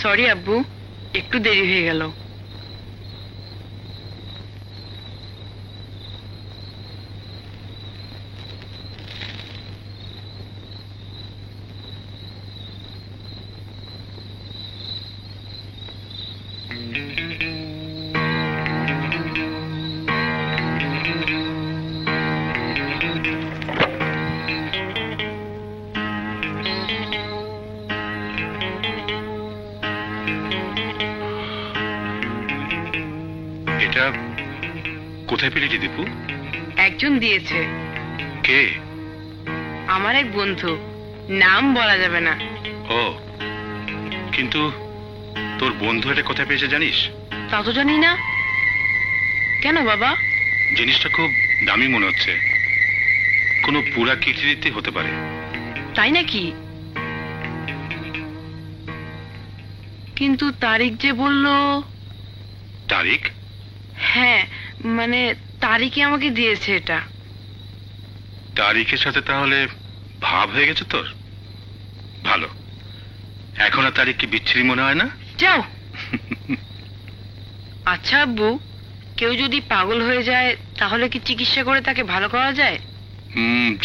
Sorry আব্বু, একটু দেরি হয়ে গেল। এটা কোথায় পেলি দীপু? একজন দিয়েছে, কে? আমার এক বন্ধু, নাম বলা যাবে না। ও, কিন্তু তোর বন্ধু এটা কোথায় পেয়েছে জানিস? তা তো জানি না। কেন বাবা? জিনিসটা খুব দামি মনে হচ্ছে, কোনো পুরা কীর্তিতে হতে পারে। তাই নাকি? কিন্তু তারিক যে বলল। তারিক? হ্যাঁ, মানে তারিকই আমাকে দিয়েছে এটা। তারিকের সাথে তাহলে ভাব হয়ে গেছে তোর? ভালো, এখন আর তারিখ কি বিচ্ছিরি মনে হয় না? যাও। আচ্ছা আব্বু, কেউ যদি পাগল হয়ে যায় তাহলে কি চিকিৎসা করে তাকে ভালো করা যায়?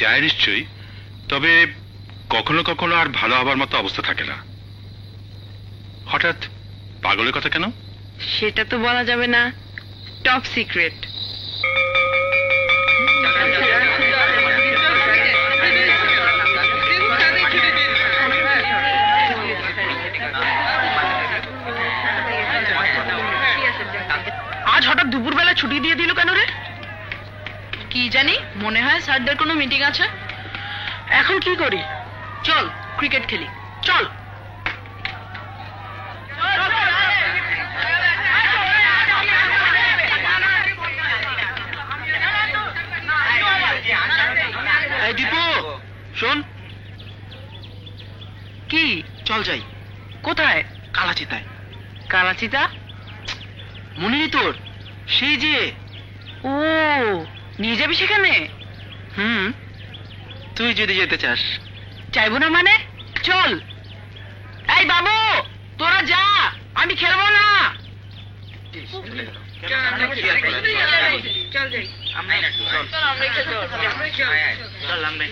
যায় নিশ্চয়ই, তবে কখনো কখনো আর ভালো হবার মতো অবস্থা থাকে না। হঠাৎ পাগলের কথা কেন? সেটা তো বলা যাবে না, টপ সিক্রেট। আজ হঠাৎ দুপুরবেলা ছুটি দিয়ে দিল কেন রে? কি জানি, মনে হয় স্যারদের কোনো মিটিং আছে। এখন কি করি? চল ক্রিকেট খেলি, চল। এই দীপু, শোন। কি? চল যাই। কোথায়? কালাচিতায়। কালাচিতা? মনে নেই তোর? সেই যে। ও, নিয়ে যাবি সেখানে? তুই যদি যেতে চাস। চাইবো না মানে? চল। এই বাবু, তোরা যা, আমি খেলবো না। চল আমরা